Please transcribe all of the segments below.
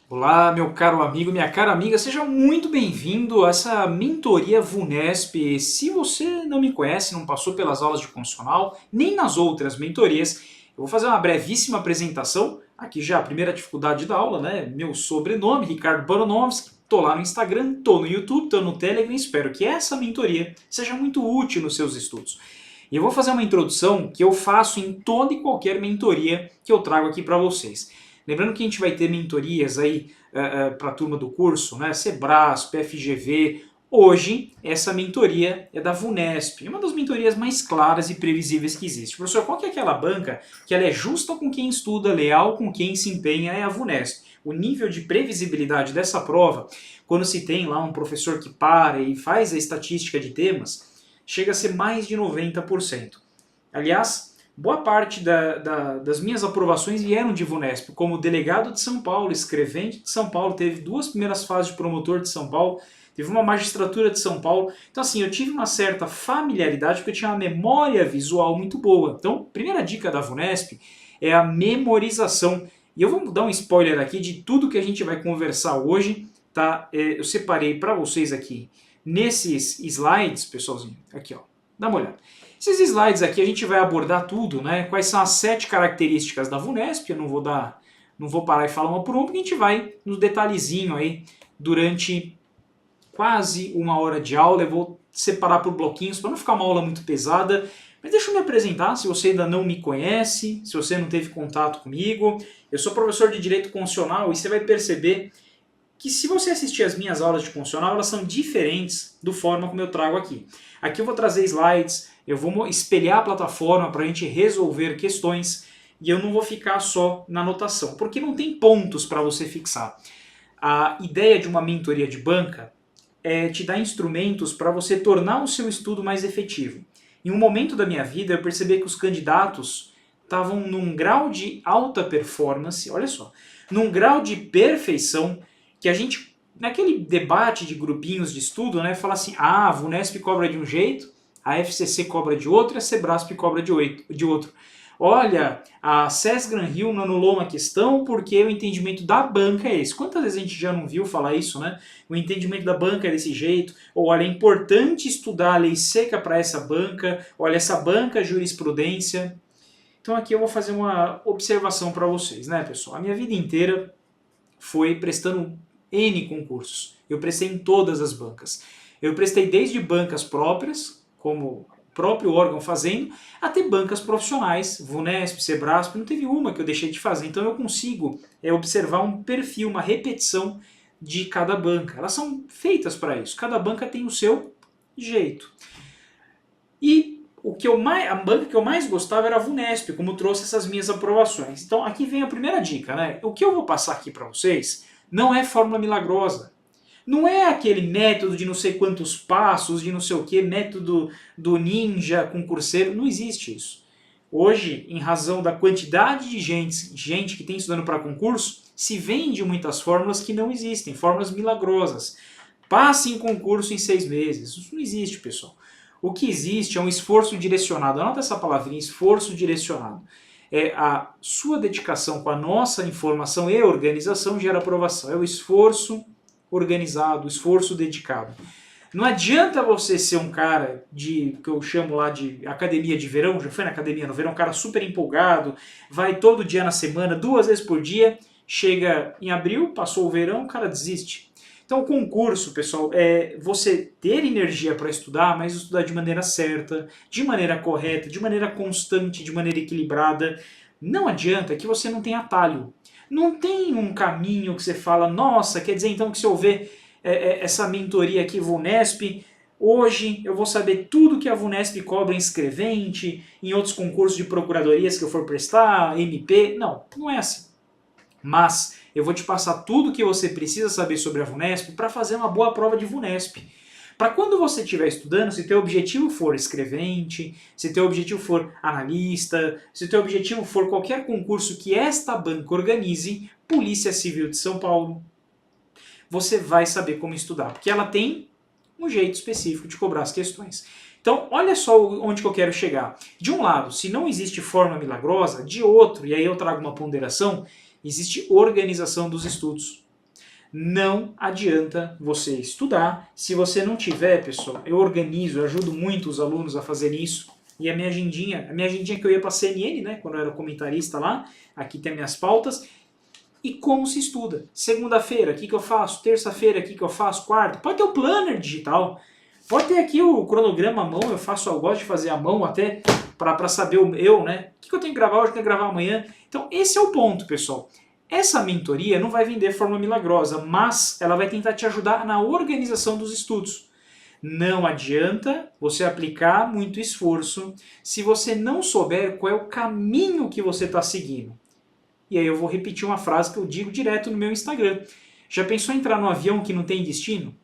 Olá, meu caro amigo, minha cara amiga, seja muito bem-vindo a essa mentoria VUNESP. Se você não me conhece, não passou pelas aulas de constitucional, nem nas outras mentorias, eu vou fazer uma brevíssima apresentação. Aqui já a primeira dificuldade da aula, né? Meu sobrenome, Ricardo Baronovski. Tô lá no Instagram, tô no YouTube, tô no Telegram. Espero que essa mentoria seja muito útil nos seus estudos. E eu vou fazer uma introdução que eu faço em toda e qualquer mentoria que eu trago aqui para vocês. Lembrando que a gente vai ter mentorias aí para a turma do curso, né? Sebrasp, FGV. Hoje, essa mentoria é da VUNESP, uma das mentorias mais claras e previsíveis que existe. Professor, qual que é aquela banca que ela é justa com quem estuda, leal com quem se empenha? É a VUNESP. O nível de previsibilidade dessa prova, quando se tem lá um professor que para e faz a estatística de temas, chega a ser mais de 90%. Aliás, boa parte das minhas aprovações vieram de VUNESP, como delegado de São Paulo, escrevente de São Paulo, teve 2 primeiras fases de promotor de São Paulo, teve uma magistratura de São Paulo. Então assim, eu tive uma certa familiaridade porque eu tinha uma memória visual muito boa. Então, primeira dica da VUNESP é a memorização. E eu vou dar um spoiler aqui de tudo que a gente vai conversar hoje, tá? Eu separei para vocês aqui nesses slides, pessoalzinho, aqui ó, dá uma olhada. Esses slides aqui a gente vai abordar tudo, né? Quais são as 7 características da VUNESP, eu não vou parar e falar uma por uma, porque a gente vai no detalhezinho aí durante quase uma hora de aula. Eu vou separar por bloquinhos para não ficar uma aula muito pesada. Mas deixa eu me apresentar, se você ainda não me conhece, se você não teve contato comigo. Eu sou professor de Direito Constitucional e você vai perceber que se você assistir as minhas aulas de constitucional, elas são diferentes do forma como eu trago aqui. Aqui eu vou trazer slides, eu vou espelhar a plataforma para a gente resolver questões e eu não vou ficar só na anotação, porque não tem pontos para você fixar. A ideia de uma mentoria de banca é te dar instrumentos para você tornar o seu estudo mais efetivo. Em um momento da minha vida eu percebi que os candidatos estavam num grau de alta performance, olha só, num grau de perfeição que a gente, naquele debate de grupinhos de estudo, né, fala assim, a VUNESP cobra de um jeito, a FCC cobra de outro e a Sebrasp cobra de outro. Olha, a SES Gran Rio não anulou uma questão porque o entendimento da banca é esse. Quantas vezes a gente já não viu falar isso, né? O entendimento da banca é desse jeito. Ou olha, é importante estudar a lei seca para essa banca. Olha, essa banca é jurisprudência. Então aqui eu vou fazer uma observação para vocês, né, pessoal? A minha vida inteira foi prestando N concursos. Eu prestei em todas as bancas. Eu prestei desde bancas próprias, como o próprio órgão fazendo, até bancas profissionais, VUNESP, Sebrasp, não teve uma que eu deixei de fazer. Então eu consigo observar um perfil, uma repetição de cada banca. Elas são feitas para isso. Cada banca tem o seu jeito. E a banca que eu mais gostava era a VUNESP, como trouxe essas minhas aprovações. Então aqui vem a primeira dica, né? O que eu vou passar aqui para vocês não é fórmula milagrosa. Não é aquele método de não sei quantos passos, de não sei o que, método do ninja concurseiro, não existe isso. Hoje, em razão da quantidade de gente que tem estudando para concurso, se vende muitas fórmulas que não existem, fórmulas milagrosas. Passe em concurso em 6 meses. Isso não existe, pessoal. O que existe é um esforço direcionado. Anota essa palavrinha, esforço direcionado. É a sua dedicação com a nossa informação e organização gera aprovação. É o esforço organizado, o esforço dedicado. Não adianta você ser um cara que eu chamo lá de academia de verão, já foi na academia no verão, um cara super empolgado, vai todo dia na semana, 2 vezes por dia, chega em abril, passou o verão, o cara desiste. Então o concurso, pessoal, é você ter energia para estudar, mas estudar de maneira certa, de maneira correta, de maneira constante, de maneira equilibrada. Não adianta que você não tenha atalho. Não tem um caminho que você fala, nossa, quer dizer então que se eu ver essa mentoria aqui, VUNESP, hoje eu vou saber tudo que a VUNESP cobra em escrevente, em outros concursos de procuradorias que eu for prestar, MP. Não, não é assim. Mas eu vou te passar tudo o que você precisa saber sobre a VUNESP para fazer uma boa prova de VUNESP. Para quando você estiver estudando, se teu objetivo for escrevente, se teu objetivo for analista, se teu objetivo for qualquer concurso que esta banca organize, Polícia Civil de São Paulo, você vai saber como estudar, porque ela tem um jeito específico de cobrar as questões. Então, olha só onde que eu quero chegar. De um lado, se não existe forma milagrosa, de outro, e aí eu trago uma ponderação, existe organização dos estudos. Não adianta você estudar. Se você não tiver, pessoal, eu organizo, eu ajudo muito os alunos a fazerem isso. E a minha agendinha que eu ia para a CNN, né, quando eu era comentarista lá, aqui tem minhas pautas. E como se estuda. Segunda-feira, o que eu faço? Terça-feira, o que eu faço? Quarta. Pode ter o planner digital. Pode ter aqui o cronograma à mão, eu gosto de fazer à mão até para saber né? O que eu tenho que gravar hoje, eu tenho que gravar amanhã. Então esse é o ponto, pessoal. Essa mentoria não vai vender forma milagrosa, mas ela vai tentar te ajudar na organização dos estudos. Não adianta você aplicar muito esforço se você não souber qual é o caminho que você está seguindo. E aí eu vou repetir uma frase que eu digo direto no meu Instagram. Já pensou em entrar num avião que não tem destino?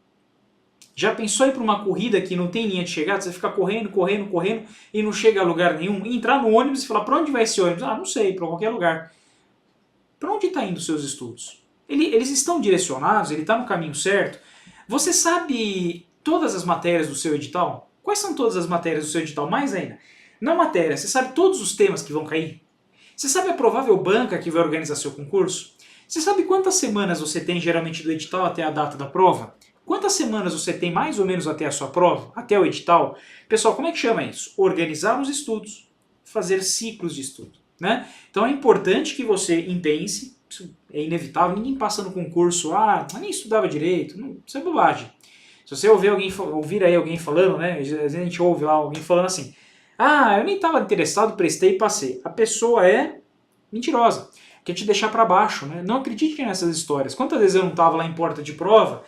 Já pensou em ir para uma corrida que não tem linha de chegada? Você fica correndo, correndo, correndo e não chega a lugar nenhum? E entrar no ônibus e falar, para onde vai esse ônibus? Ah, não sei, para qualquer lugar. Para onde está indo os seus estudos? Eles estão direcionados? Ele está no caminho certo? Você sabe todas as matérias do seu edital? Quais são todas as matérias do seu edital? Mais ainda, na matéria, você sabe todos os temas que vão cair? Você sabe a provável banca que vai organizar seu concurso? Você sabe quantas semanas você tem geralmente do edital até a data da prova? Quantas semanas você tem mais ou menos até a sua prova, até o edital? Pessoal, como é que chama isso? Organizar os estudos, fazer ciclos de estudo, né? Então é importante que você impense, isso é inevitável, ninguém passa no concurso, nem estudava direito, não, isso é bobagem. Se você ouvir aí alguém falando, né, às vezes a gente ouve lá alguém falando assim, eu nem estava interessado, prestei e passei. A pessoa é mentirosa, quer te deixar para baixo, né? Não acredite nessas histórias. Quantas vezes eu não estava lá em porta de prova,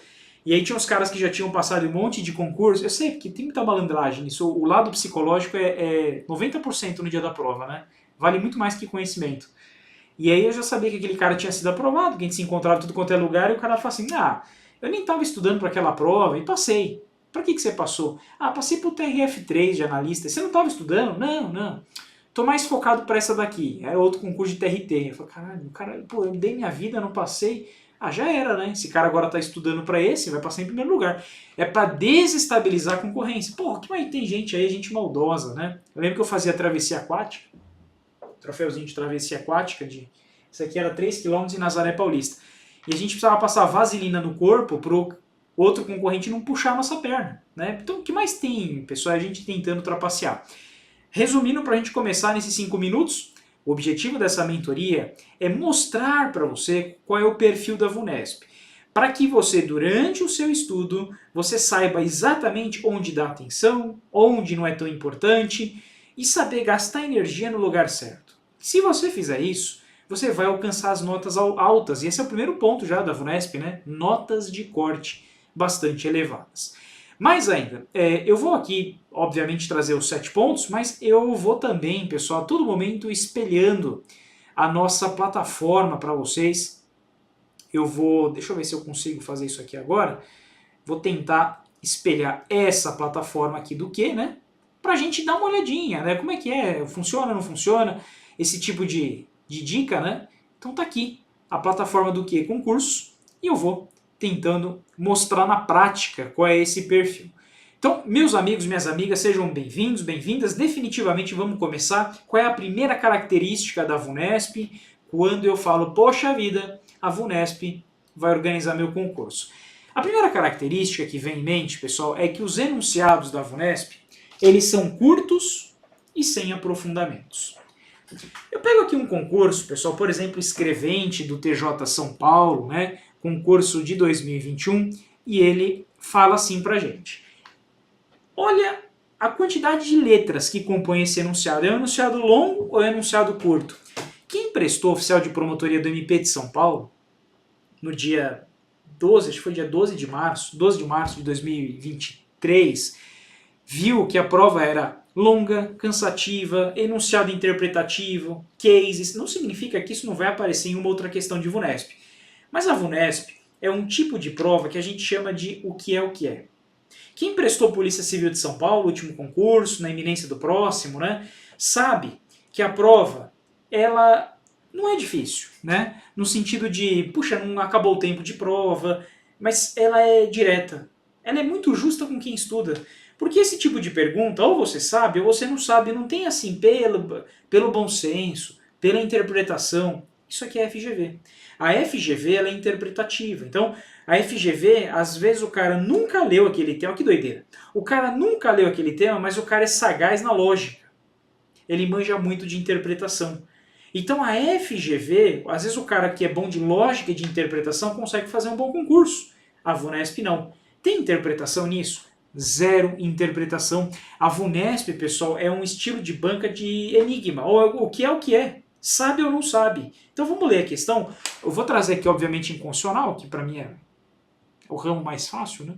e aí tinha uns caras que já tinham passado um monte de concurso, eu sei que tem muita malandragem nisso, o lado psicológico é 90% no dia da prova, né? Vale muito mais que conhecimento. E aí eu já sabia que aquele cara tinha sido aprovado, que a gente se encontrava em tudo quanto é lugar, e o cara fala assim, eu nem estava estudando para aquela prova e passei. Para que você passou? Passei pro TRF3 de analista. Você não estava estudando? Não. Tô mais focado para essa daqui. Era outro concurso de TRT. Eu falei, caralho, eu dei minha vida, não passei. Já era, né? Esse cara agora tá estudando para esse, vai passar em primeiro lugar. É para desestabilizar a concorrência. Que mais tem gente aí, gente maldosa, né? Eu lembro que eu fazia travessia aquática, troféuzinho de travessia aquática, isso aqui era 3 km em Nazaré Paulista. E a gente precisava passar vaselina no corpo pro outro concorrente não puxar a nossa perna, né? Então o que mais tem, pessoal, é a gente tentando trapacear. Resumindo, para a gente começar nesses 5 minutos, o objetivo dessa mentoria é mostrar para você qual é o perfil da VUNESP, para que você, durante o seu estudo, você saiba exatamente onde dar atenção, onde não é tão importante, e saber gastar energia no lugar certo. Se você fizer isso, você vai alcançar as notas altas, e esse é o primeiro ponto já da VUNESP, né? Notas de corte bastante elevadas. Mais ainda, eu vou aqui, obviamente, trazer os 7 pontos, mas eu vou também, pessoal, a todo momento espelhando a nossa plataforma para vocês. Deixa eu ver se eu consigo fazer isso aqui agora. Vou tentar espelhar essa plataforma aqui do que, né? Pra gente dar uma olhadinha, né? Como é que é? Funciona, não funciona? Esse tipo de dica, né? Então tá aqui a plataforma do que? Concurso. E eu vou tentando mostrar na prática qual é esse perfil. Então, meus amigos, minhas amigas, sejam bem-vindos, bem-vindas. Definitivamente vamos começar. Qual é a primeira característica da VUNESP quando eu falo, poxa vida, a VUNESP vai organizar meu concurso? A primeira característica que vem em mente, pessoal, é que os enunciados da VUNESP, eles são curtos e sem aprofundamentos. Eu pego aqui um concurso, pessoal, por exemplo, escrevente do TJ São Paulo, né? Concurso de 2021, e ele fala assim pra gente. Olha a quantidade de letras que compõem esse enunciado. É um enunciado longo ou é um enunciado curto? Quem prestou oficial de promotoria do MP de São Paulo, no dia 12, acho que foi dia 12 de março de 2023, viu que a prova era longa, cansativa, enunciado interpretativo, cases. Não significa que isso não vai aparecer em uma outra questão de VUNESP. Mas a VUNESP é um tipo de prova que a gente chama de o que é o que é. Quem prestou Polícia Civil de São Paulo, último concurso, na iminência do próximo, né, sabe que a prova, ela não é difícil, né? No sentido de, puxa, não acabou o tempo de prova, mas ela é direta. Ela é muito justa com quem estuda. Porque esse tipo de pergunta, ou você sabe, ou você não sabe, não tem assim, pelo bom senso, pela interpretação. Isso aqui é FGV. A FGV ela é interpretativa. Então, a FGV, às vezes o cara nunca leu aquele tema. Que doideira. O cara nunca leu aquele tema, mas o cara é sagaz na lógica. Ele manja muito de interpretação. Então a FGV, às vezes o cara que é bom de lógica e de interpretação consegue fazer um bom concurso. A VUNESP não. Tem interpretação nisso? Zero interpretação. A VUNESP, pessoal, é um estilo de banca de enigma. Ou o que é o que é. Sabe ou não sabe. Então vamos ler a questão. Eu vou trazer aqui, obviamente, em constitucional, que para mim é o ramo mais fácil, né?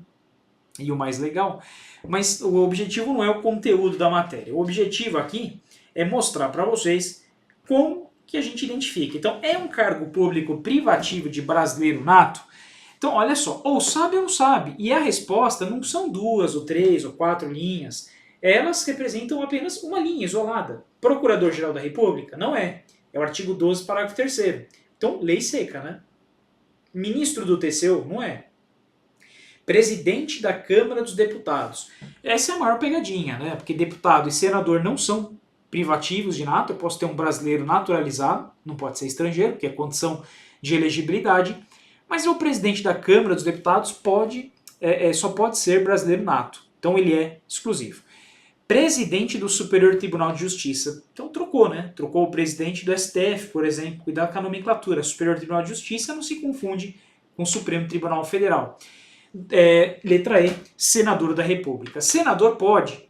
E o mais legal. Mas o objetivo não é o conteúdo da matéria. O objetivo aqui é mostrar para vocês como que a gente identifica. Então, é um cargo público privativo de brasileiro nato? Então, olha só, ou sabe ou não sabe. E a resposta não são 2, ou 3, ou 4 linhas. Elas representam apenas uma linha isolada. Procurador-Geral da República? Não é. É o artigo 12, parágrafo 3º. Então, lei seca, né? Ministro do TCU? Não é. Presidente da Câmara dos Deputados? Essa é a maior pegadinha, né? Porque deputado e senador não são privativos de nato. Eu posso ter um brasileiro naturalizado, não pode ser estrangeiro, porque é condição de elegibilidade. Mas o presidente da Câmara dos Deputados só pode ser brasileiro nato. Então ele é exclusivo. Presidente do Superior Tribunal de Justiça. Então trocou, né? Trocou o presidente do STF, por exemplo. Cuidado com a nomenclatura. Superior Tribunal de Justiça não se confunde com o Supremo Tribunal Federal. Letra E, senador da República. Senador pode.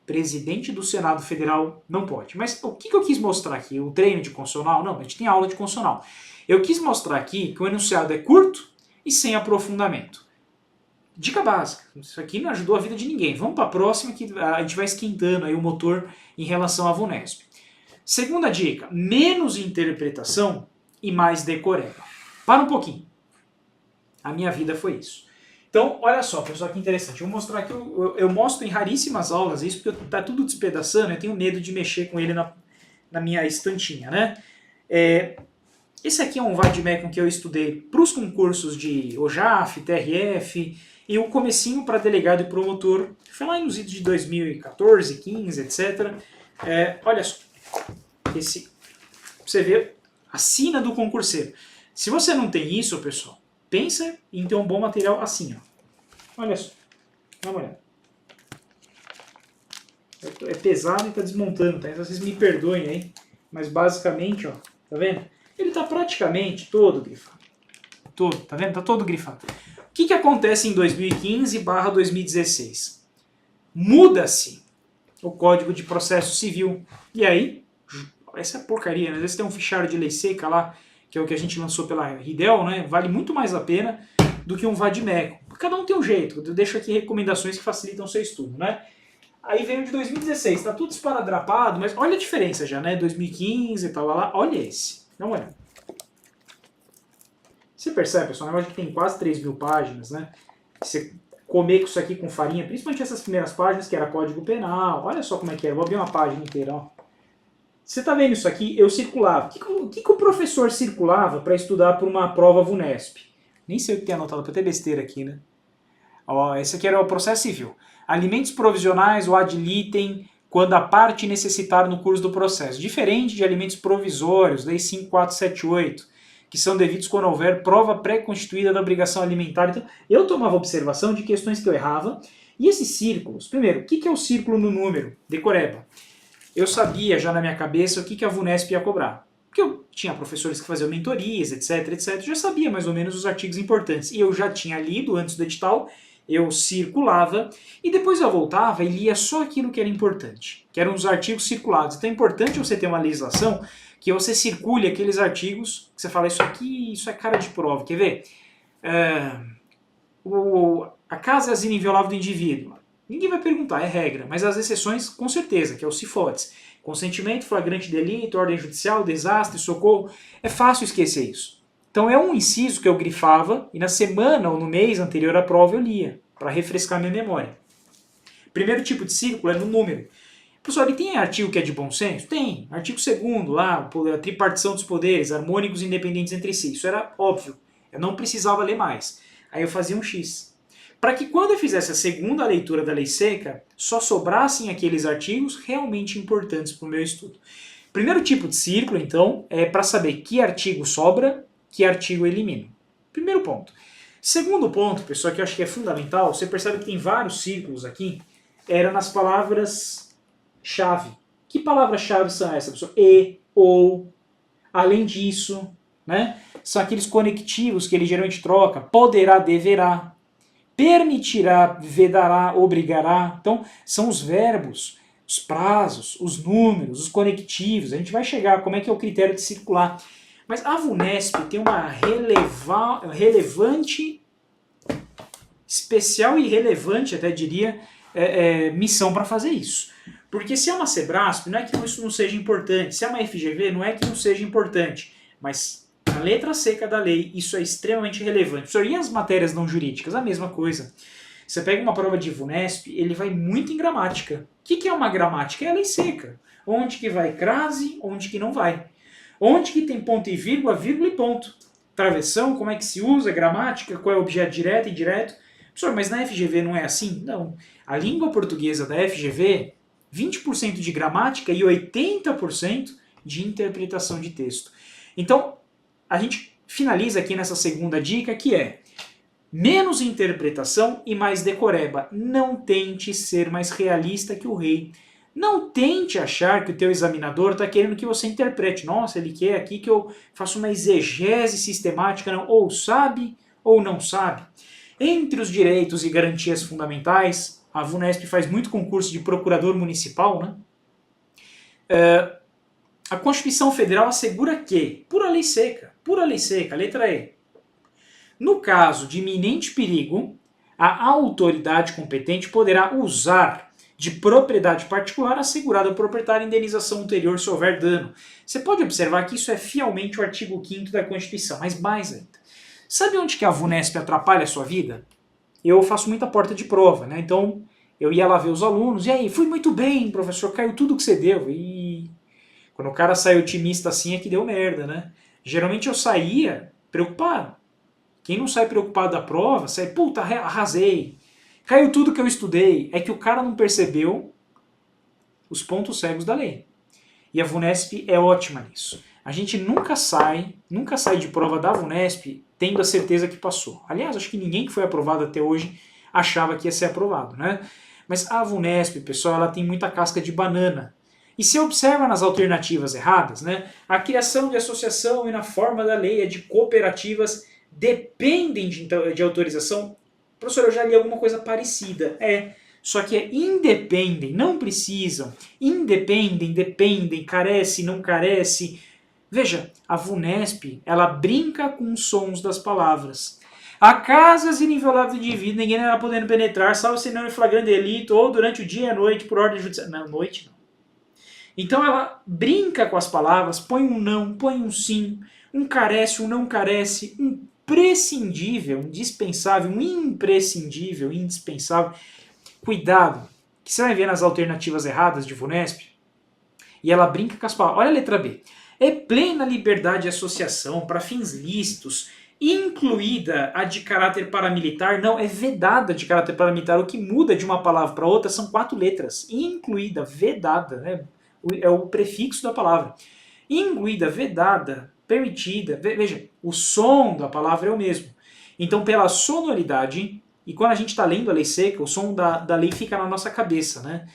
Presidente do Senado Federal não pode. Mas o que eu quis mostrar aqui? O treino de constitucional? Não, a gente tem aula de constitucional. Eu quis mostrar aqui que o enunciado é curto e sem aprofundamento. Dica básica. Isso aqui não ajudou a vida de ninguém. Vamos para a próxima que a gente vai esquentando aí o motor em relação à VUNESP. Segunda dica. Menos interpretação e mais decoreba. Para um pouquinho. A minha vida foi isso. Então, olha só, pessoal, que interessante. Eu vou mostrar aqui, eu mostro em raríssimas aulas isso, porque tá tudo despedaçando, eu tenho medo de mexer com ele na minha estantinha, né? Esse aqui é um vademecum que eu estudei para os concursos de OJAF, TRF, e o comecinho para delegado e promotor, foi lá nos idos de 2014, 15, etc. Olha só, você vê a sina do concurseiro. Se você não tem isso, pessoal, pensa em ter um bom material assim, ó. Olha só, dá uma olhada. É pesado e está desmontando, tá? Então vocês me perdoem aí, mas basicamente, ó, tá vendo? Ele está praticamente todo grifado. Todo, tá vendo? Tá todo grifado. O que acontece em 2015/2016? Muda-se o Código de Processo Civil. E aí, essa porcaria, né? Às vezes tem um fichário de lei seca lá, que é o que a gente lançou pela Ridel, né? Vale muito mais a pena do que um vademecum. Cada um tem um jeito. Eu deixo aqui recomendações que facilitam o seu estudo, né? Aí veio de 2016, tá tudo esparadrapado, mas olha a diferença já, né? 2015 e tal, lá. Olha esse. Dá uma olhada. Você percebe, pessoal, um negócio que tem quase 3.000 páginas, né? Você comer com isso aqui com farinha, principalmente essas primeiras páginas, que era Código Penal. Olha só como é que era. Vou abrir uma página inteira, ó. Você tá vendo isso aqui? Eu circulava. O que o professor circulava para estudar por uma prova VUNESP? Nem sei o que tem anotado, para ter besteira aqui, né? Ó, esse aqui era o processo civil. Alimentos provisionais ou ad litem quando a parte necessitar no curso do processo. Diferente de alimentos provisórios, Lei 5478, que são devidos quando houver prova pré-constituída da obrigação alimentar. Então, eu tomava observação de questões que eu errava. E esses círculos, primeiro, o que é o círculo no número? Decoreba. Eu sabia já na minha cabeça o que a VUNESP ia cobrar. Porque eu tinha professores que faziam mentorias, etc, etc. Eu já sabia mais ou menos os artigos importantes. E eu já tinha lido antes do edital, eu circulava, e depois eu voltava e lia só aquilo que era importante, que eram os artigos circulados. Então é importante você ter uma legislação que você circule aqueles artigos, que você fala, isso aqui, isso é cara de prova. Quer ver? A casa é iniviolável do indivíduo. Ninguém vai perguntar, é regra, mas as exceções, com certeza, que é o CIFOTS. Consentimento, flagrante delito, ordem judicial, desastre, socorro. É fácil esquecer isso. Então é um inciso que eu grifava e na semana ou no mês anterior à prova eu lia, para refrescar minha memória. Primeiro tipo de círculo é no número. Pessoal, ele tem artigo que é de bom senso? Tem. Artigo 2º lá, a tripartição dos poderes, harmônicos e independentes entre si. Isso era óbvio. Eu não precisava ler mais. Aí eu fazia um X. Para que quando eu fizesse a segunda leitura da lei seca, só sobrassem aqueles artigos realmente importantes para o meu estudo. Primeiro tipo de círculo, então, é para saber que artigo sobra, que artigo elimina. Primeiro ponto. Segundo ponto, pessoal, que eu acho que é fundamental, você percebe que tem vários círculos aqui, era nas palavras-chave. Que palavras-chave são essas, pessoal? E, ou, além disso, né? São aqueles conectivos que ele geralmente troca. Poderá, deverá. Permitirá, vedará, obrigará. Então, são os verbos, os prazos, os números, os conectivos. A gente vai chegar a como é que é o critério de circular. Mas a VUNESP tem uma relevante, especial e relevante, até diria, missão para fazer isso. Porque se é uma SEBRASP, não é que isso não seja importante. Se é uma FGV, não é que não seja importante. Mas a letra seca da lei, isso é extremamente relevante. E as matérias não jurídicas? A mesma coisa. Você pega uma prova de VUNESP, ele vai muito em gramática. O que é uma gramática? É a lei seca. Onde que vai crase, onde que não vai. Onde que tem ponto e vírgula e ponto. Travessão, como é que se usa, gramática, qual é o objeto direto e indireto. Professor, mas na FGV não é assim? Não. A língua portuguesa da FGV, 20% de gramática e 80% de interpretação de texto. Então, a gente finaliza aqui nessa segunda dica, que é menos interpretação e mais decoreba. Não tente ser mais realista que o rei. Não tente achar que o teu examinador está querendo que você interprete. Nossa, ele quer aqui que eu faça uma exegese sistemática. Não. Ou sabe ou não sabe. Entre os direitos e garantias fundamentais, a VUNESP faz muito concurso de procurador municipal, né? A Constituição Federal assegura que, pura lei seca, letra E, no caso de iminente perigo, a autoridade competente poderá usar de propriedade particular assegurada ao proprietário indenização ulterior se houver dano. Você pode observar que isso é fielmente o artigo 5º da Constituição, mas mais ainda. Sabe onde que a VUNESP atrapalha a sua vida? Eu faço muita porta de prova, né? Então eu ia lá ver os alunos, e aí, fui muito bem, professor, caiu tudo que você deu. E quando o cara sai otimista assim é que deu merda, né? Geralmente eu saía preocupado. Quem não sai preocupado da prova, sai, puta, arrasei. Caiu tudo que eu estudei. É que o cara não percebeu os pontos cegos da lei. E a VUNESP é ótima nisso. A gente nunca sai de prova da VUNESP tendo a certeza que passou. Aliás, acho que ninguém que foi aprovado até hoje achava que ia ser aprovado, né? Mas a VUNESP, pessoal, ela tem muita casca de banana. E se observa nas alternativas erradas, né? A criação de associação e na forma da lei é de cooperativas dependem de autorização. Professor, eu já li alguma coisa parecida. Só que independem, não precisam. Independem, dependem, carece, não carece. Veja, a VUNESP, ela brinca com os sons das palavras. Há casas inivioláveis de vida, ninguém irá podendo penetrar, salvo se não em flagrante delito, ou durante o dia e a noite, por ordem judicial. Não, noite não. Então ela brinca com as palavras, põe um não, põe um sim, um carece, um não carece, um prescindível, um dispensável, um imprescindível, indispensável. Cuidado, que você vai ver nas alternativas erradas de VUNESP, e ela brinca com as palavras. Olha a letra B. É plena liberdade de associação para fins lícitos, incluída a de caráter paramilitar. Não, é vedada de caráter paramilitar. O que muda de uma palavra para outra são 4 letras. Incluída, vedada, né? É o prefixo da palavra. Incluída, vedada, permitida. Veja, o som da palavra é o mesmo. Então, pela sonoridade, e quando a gente está lendo a lei seca, o som da lei fica na nossa cabeça, né?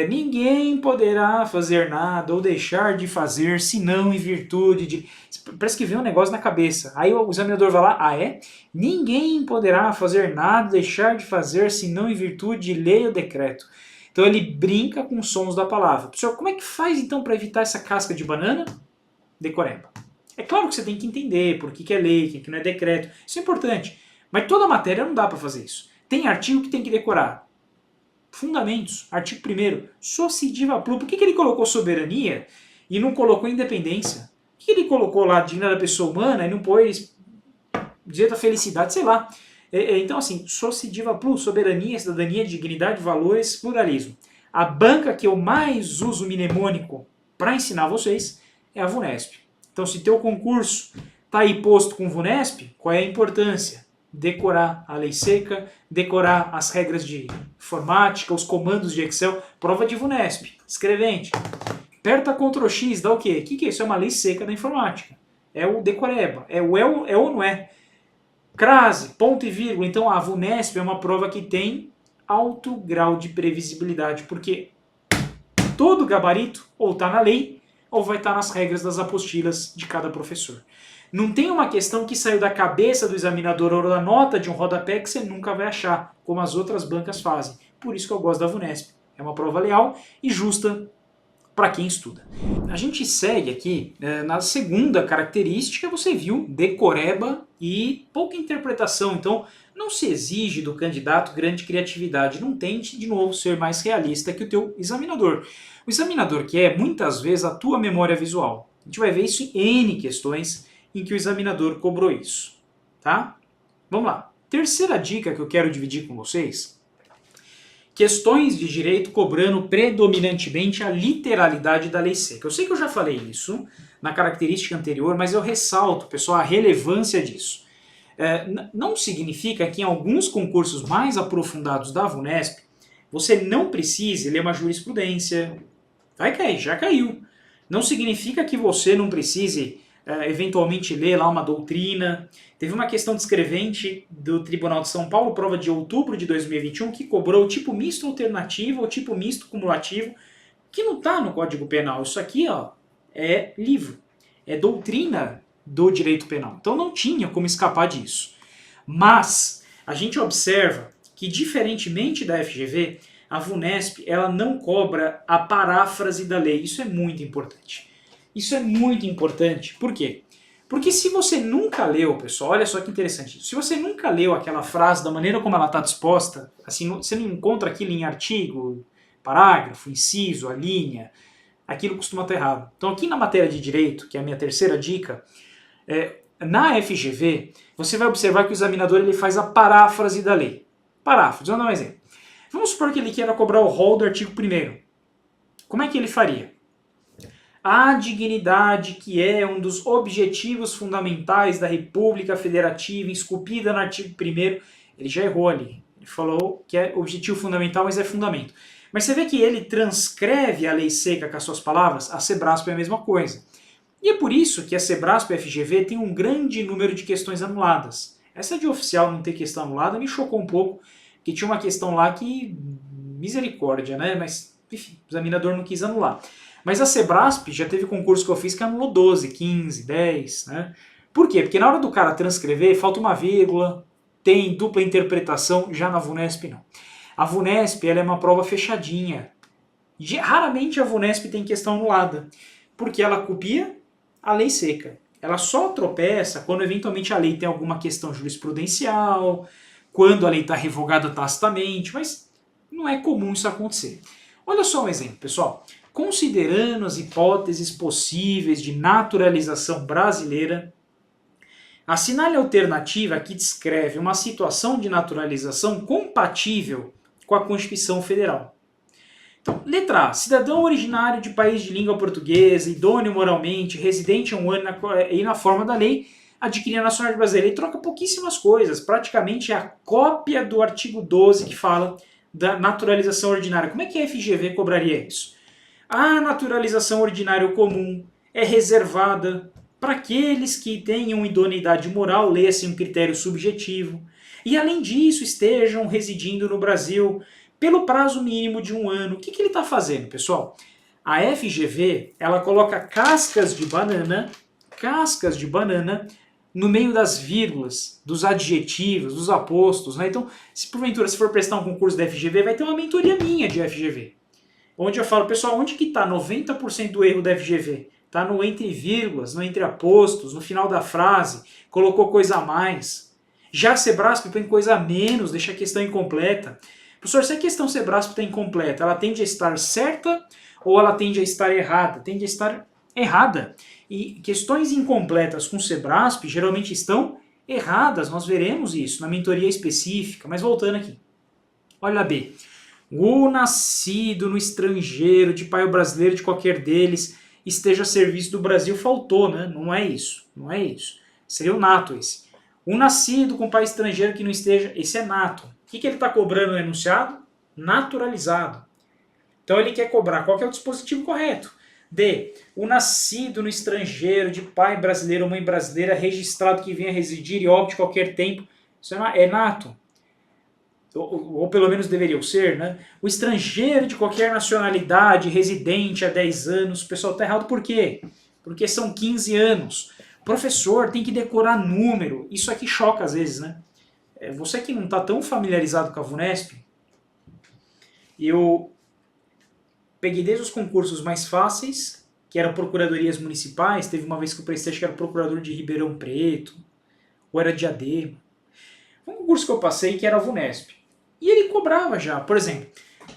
Ninguém poderá fazer nada ou deixar de fazer senão em virtude de... Parece que vem um negócio na cabeça. Aí o examinador vai lá, Ninguém poderá fazer nada, deixar de fazer senão em virtude de lei ou decreto. Então ele brinca com os sons da palavra. Professor, como é que faz então para evitar essa casca de banana? Decoreba. É claro que você tem que entender por que é lei, que não é decreto. Isso é importante. Mas toda matéria não dá para fazer isso. Tem artigo que tem que decorar. Fundamentos. Artigo 1º. Sociediva plu. Por que ele colocou soberania e não colocou independência? Por que ele colocou lá dignidade da pessoa humana e não pôs direito à felicidade? Sei lá. Então, assim, sociediva plu, soberania, cidadania, dignidade, valores, pluralismo. A banca que eu mais uso mnemônico para ensinar vocês é a VUNESP. Então, se teu concurso está aí posto com VUNESP, qual é a importância? Decorar a lei seca, decorar as regras de informática, os comandos de Excel, prova de VUNESP, escrevente. Aperta Ctrl X, dá o quê? O que é isso? É uma lei seca da informática. É o decoreba. É o é ou não é? Crase, ponto e vírgula. Então a VUNESP é uma prova que tem alto grau de previsibilidade, porque todo gabarito ou está na lei ou vai estar nas regras das apostilas de cada professor. Não tem uma questão que saiu da cabeça do examinador ou da nota de um rodapé que você nunca vai achar, como as outras bancas fazem. Por isso que eu gosto da VUNESP. É uma prova leal e justa para quem estuda. A gente segue aqui na segunda característica, você viu decoreba e pouca interpretação. Então, não se exige do candidato grande criatividade. Não tente, de novo, ser mais realista que o teu examinador. O examinador quer, muitas vezes, a tua memória visual. A gente vai ver isso em N questões em que o examinador cobrou isso. Tá? Vamos lá. Terceira dica que eu quero dividir com vocês. Questões de direito cobrando predominantemente a literalidade da lei seca. Eu sei que eu já falei isso na característica anterior, mas eu ressalto, pessoal, a relevância disso. Não significa que em alguns concursos mais aprofundados da VUNESP você não precise ler uma jurisprudência. Vai cair, já caiu. Não significa que você não precise eventualmente ler lá uma doutrina. Teve uma questão descrevente do Tribunal de São Paulo, prova de outubro de 2021, que cobrou o tipo misto alternativo ou tipo misto cumulativo, que não está no Código Penal. Isso aqui é livro, é doutrina do direito penal. Então não tinha como escapar disso. Mas a gente observa que, diferentemente da FGV, a VUNESP ela não cobra a paráfrase da lei. Isso é muito importante. Isso é muito importante. Por quê? Porque se você nunca leu, pessoal, olha só que interessante. Se você nunca leu aquela frase da maneira como ela está disposta, assim, você não encontra aquilo em artigo, parágrafo, inciso, a linha, aquilo costuma estar errado. Então aqui na matéria de direito, que é a minha terceira dica, na FGV, você vai observar que o examinador ele faz a paráfrase da lei. Paráfrase, vamos dar um exemplo. Vamos supor que ele queira cobrar o rol do artigo 1º. Como é que ele faria? A dignidade, que é um dos objetivos fundamentais da República Federativa, esculpida no artigo 1º, ele já errou ali. Ele falou que é objetivo fundamental, mas é fundamento. Mas você vê que ele transcreve a lei seca com as suas palavras? A Sebrasp é a mesma coisa. E é por isso que a Sebrasp e a FGV tem um grande número de questões anuladas. Essa de oficial não ter questão anulada me chocou um pouco, que tinha uma questão lá que... misericórdia, né? Mas, enfim, o examinador não quis anular. Mas a Sebrasp já teve concurso que eu fiz que anulou 12, 15, 10, né? Por quê? Porque na hora do cara transcrever, falta uma vírgula, tem dupla interpretação, já na VUNESP não. A VUNESP ela é uma prova fechadinha. Raramente a VUNESP tem questão anulada, porque ela copia a lei seca. Ela só tropeça quando eventualmente a lei tem alguma questão jurisprudencial, quando a lei está revogada tacitamente, mas não é comum isso acontecer. Olha só um exemplo, pessoal. Considerando as hipóteses possíveis de naturalização brasileira, assinale a alternativa que descreve uma situação de naturalização compatível com a Constituição Federal. Então, letra A. Cidadão originário de país de língua portuguesa, idôneo moralmente, residente há um ano e na forma da lei, adquirir a nacionalidade brasileira. Ele troca pouquíssimas coisas, praticamente é a cópia do artigo 12 que fala da naturalização ordinária. Como é que a FGV cobraria isso? A naturalização ordinária comum é reservada para aqueles que tenham idoneidade moral, leia-se um critério subjetivo, e além disso estejam residindo no Brasil pelo prazo mínimo de 1 ano. O que ele está fazendo, pessoal? A FGV ela coloca cascas de banana no meio das vírgulas, dos adjetivos, dos apostos, né? Então, se porventura se for prestar um concurso da FGV, vai ter uma mentoria minha de FGV. Onde eu falo, pessoal, onde que está 90% do erro da FGV? Está no entre vírgulas, no entre apostos, no final da frase, colocou coisa a mais. Já a Sebrasp põe coisa a menos, deixa a questão incompleta. Professor, se a questão Sebrasp está incompleta, ela tende a estar certa ou ela tende a estar errada? Tende a estar errada. E questões incompletas com Sebrasp geralmente estão erradas, nós veremos isso na mentoria específica. Mas voltando aqui, olha a B. O nascido no estrangeiro, de pai brasileiro, de qualquer deles, esteja a serviço do Brasil, faltou, né? Não é isso, não é isso. Seria o nato esse. O nascido com pai estrangeiro que não esteja, esse é nato. O que ele está cobrando no enunciado? Naturalizado. Então ele quer cobrar qual que é o dispositivo correto. D. O nascido no estrangeiro, de pai brasileiro ou mãe brasileira, registrado que venha residir e óbito de qualquer tempo. Isso é nato. Ou pelo menos deveriam ser, né? O estrangeiro de qualquer nacionalidade, residente há 10 anos. O pessoal está errado por quê? Porque são 15 anos. O professor tem que decorar número. Isso aqui choca às vezes, né? Você que não está tão familiarizado com a VUNESP, eu peguei desde os concursos mais fáceis, que eram procuradorias municipais. Teve uma vez que eu prestei, acho que era procurador de Ribeirão Preto, ou era Diadema. Foi um concurso que eu passei que era a VUNESP. E ele cobrava já. Por exemplo,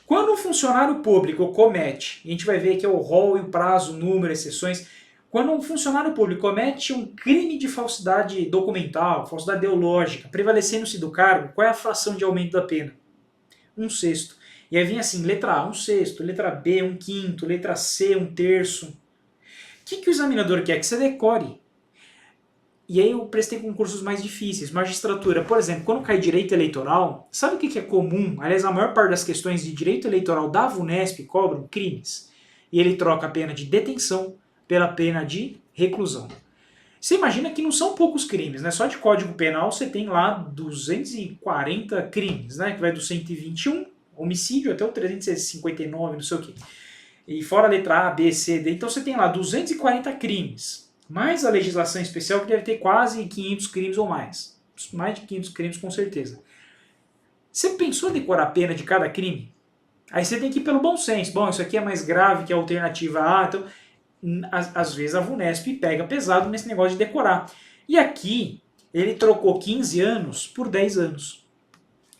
quando um funcionário público comete, e a gente vai ver que é o rol e o prazo, o número, exceções, quando um funcionário público comete um crime de falsidade documental, falsidade ideológica, prevalecendo-se do cargo, qual é a fração de aumento da pena? 1/6. E aí vinha assim, letra A, 1/6, letra B, 1/5, letra C, 1/3. O que o examinador quer? Que você decore. E aí eu prestei concursos mais difíceis. Magistratura, por exemplo, quando cai direito eleitoral, sabe o que é comum? Aliás, a maior parte das questões de direito eleitoral da VUNESP cobram crimes. E ele troca a pena de detenção pela pena de reclusão. Você imagina que não são poucos crimes, né? Só de Código Penal você tem lá 240 crimes, né? Que vai do 121, homicídio, até o 359, não sei o quê. E fora a letra A, B, C, D. Então você tem lá 240 crimes. Mais a legislação especial que deve ter quase 500 crimes ou mais. Mais de 500 crimes com certeza. Você pensou em decorar a pena de cada crime? Aí você tem que ir pelo bom senso. Bom, isso aqui é mais grave que a alternativa A. Então, às vezes a VUNESP pega pesado nesse negócio de decorar. E aqui ele trocou 15 anos por 10 anos.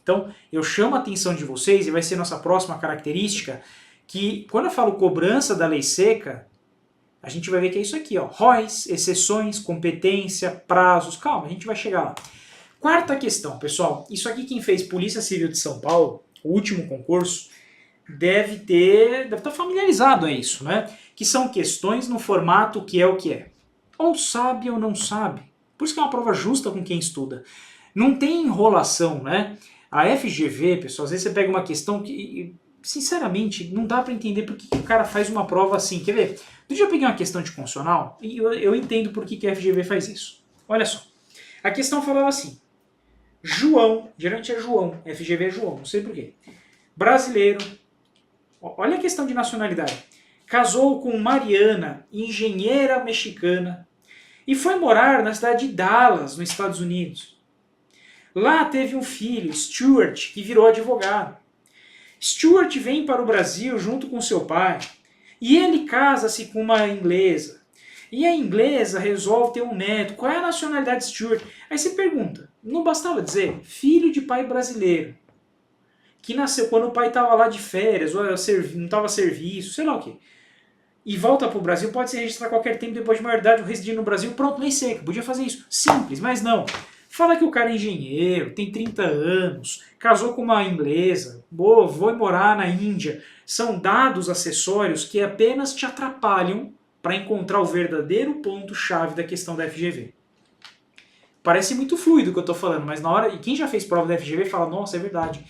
Então eu chamo a atenção de vocês, e vai ser nossa próxima característica, que quando eu falo cobrança da lei seca, a gente vai ver que é isso aqui, ó. ROIs, exceções, competência, prazos. Calma, a gente vai chegar lá. Quarta questão, pessoal. Isso aqui quem fez Polícia Civil de São Paulo, o último concurso, deve estar familiarizado a isso, né? Que são questões no formato que é o que é. Ou sabe ou não sabe. Por isso que é uma prova justa com quem estuda. Não tem enrolação, né? A FGV, pessoal, às vezes você pega uma questão que, sinceramente, não dá para entender por que o cara faz uma prova assim. Quer ver? Outro dia eu peguei uma questão de constitucional e eu entendo por que a FGV faz isso. Olha só. A questão falava assim. João, geralmente é João, FGV é João, não sei por quê. Brasileiro, olha a questão de nacionalidade. Casou com Mariana, engenheira mexicana, e foi morar na cidade de Dallas, nos Estados Unidos. Lá teve um filho, Stuart, que virou advogado. Stuart vem para o Brasil junto com seu pai, e ele casa-se com uma inglesa. E a inglesa resolve ter um neto. Qual é a nacionalidade de Stuart? Aí você pergunta, não bastava dizer filho de pai brasileiro, que nasceu quando o pai estava lá de férias, ou não estava a serviço, sei lá o quê. E volta para o Brasil, pode se registrar a qualquer tempo depois de maioridade, residir no Brasil, pronto, lei seca. Podia fazer isso. Simples, mas não. Fala que o cara é engenheiro, tem 30 anos, casou com uma inglesa, foi morar na Índia. São dados acessórios que apenas te atrapalham para encontrar o verdadeiro ponto-chave da questão da FGV. Parece muito fluido o que eu estou falando, mas na hora... E quem já fez prova da FGV fala, nossa, é verdade.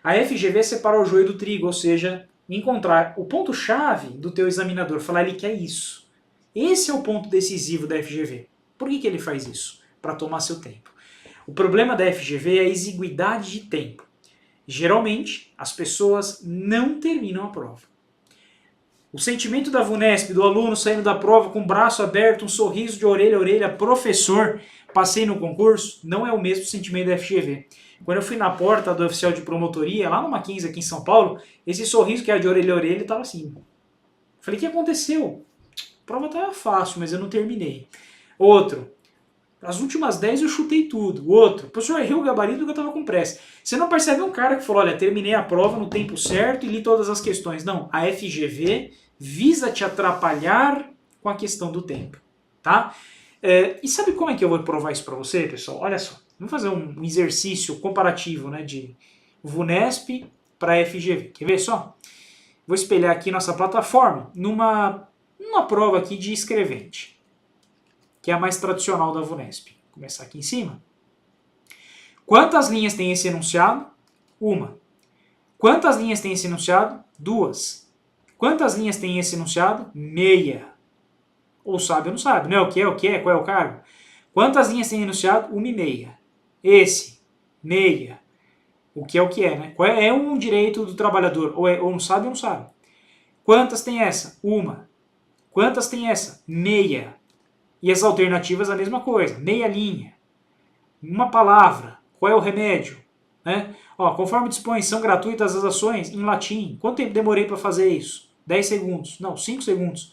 A FGV separa o joio do trigo, ou seja, encontrar o ponto-chave do teu examinador, falar ele que é isso. Esse é o ponto decisivo da FGV. Por que ele faz isso? Para tomar seu tempo. O problema da FGV é a exiguidade de tempo. Geralmente, as pessoas não terminam a prova. O sentimento da VUNESP, do aluno saindo da prova com o braço aberto, um sorriso de orelha a orelha, professor, passei no concurso, não é o mesmo sentimento da FGV. Quando eu fui na porta do oficial de promotoria, lá no Mackenzie, aqui em São Paulo, esse sorriso que era de orelha a orelha estava assim. Falei, o que aconteceu? A prova estava fácil, mas eu não terminei. Outro, as últimas 10 eu chutei tudo. Outro, professor, errei o gabarito porque eu estava com pressa. Você não percebe um cara que falou, olha, terminei a prova no tempo certo e li todas as questões. Não, a FGV visa te atrapalhar com a questão do tempo, tá? E sabe como é que eu vou provar isso para você, pessoal? Olha só, vamos fazer um exercício comparativo, né, de VUNESP para FGV. Quer ver só? Vou espelhar aqui nossa plataforma numa prova aqui de escrevente, que é a mais tradicional da VUNESP. Vou começar aqui em cima. Quantas linhas tem esse enunciado? Uma. Quantas linhas tem esse enunciado? Duas. Quantas linhas tem esse enunciado? Meia. Ou sabe ou não sabe, né? O que é, qual é o cargo? Quantas linhas tem enunciado? 1,5. Esse, meia. O que é, né? Qual é um direito do trabalhador? Ou não sabe ou não sabe. Quantas tem essa? Uma. Quantas tem essa? Meia. E as alternativas a mesma coisa, meia linha. Uma palavra, qual é o remédio? Né? Ó, conforme disposição gratuita das ações, em latim. Quanto tempo demorei para fazer isso? 10 segundos. Não, 5 segundos.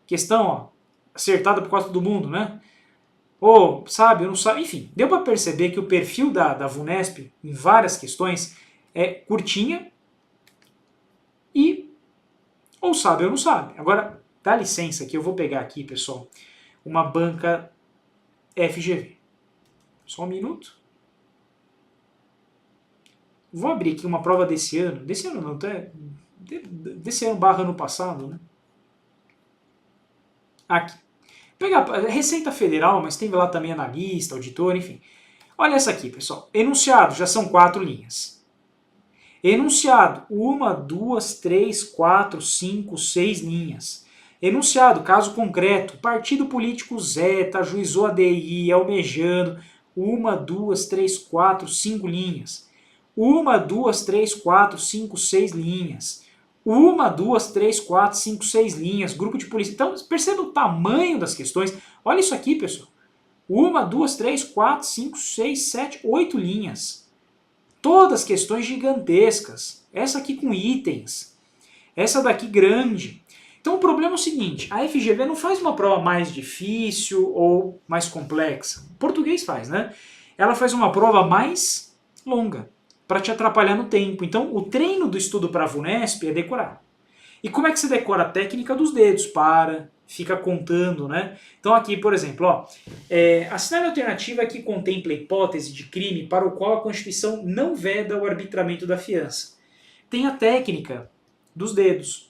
Questão, ó, acertada por quase todo mundo, né? Ou, sabe, não sabe. Enfim, deu para perceber que o perfil da VUNESP, em várias questões, é curtinha e ou sabe ou não sabe. Agora, dá licença que eu vou pegar aqui, pessoal, uma banca FGV. Só um minuto. Vou abrir aqui uma prova desse ano. Desse ano não, até. Desse ano barra ano passado, né? Aqui. Pegar Receita Federal, mas tem lá também analista, auditor, enfim. Olha essa aqui, pessoal. Enunciado, já são 4 linhas. Enunciado, 1, 2, 3, 4, 5, 6 linhas. Enunciado, caso concreto, partido político Zeta, ajuizou a DI, almejando, 1, 2, 3, 4, 5 linhas. 1, 2, 3, 4, 5, 6 linhas. 1, 2, 3, 4, 5, 6 linhas. Grupo de polícia. Então, perceba o tamanho das questões. Olha isso aqui, pessoal. 1, 2, 3, 4, 5, 6, 7, 8 linhas. Todas questões gigantescas. Essa aqui com itens. Essa daqui grande. Então o problema é o seguinte, a FGV não faz uma prova mais difícil ou mais complexa. O português faz, né? Ela faz uma prova mais longa, para te atrapalhar no tempo. Então o treino do estudo para a VUNESP é decorar. E como é que você decora? A técnica dos dedos, fica contando, né? Então aqui, por exemplo, ó, a cenário alternativa é que contempla a hipótese de crime para o qual a Constituição não veda o arbitramento da fiança. Tem a técnica dos dedos.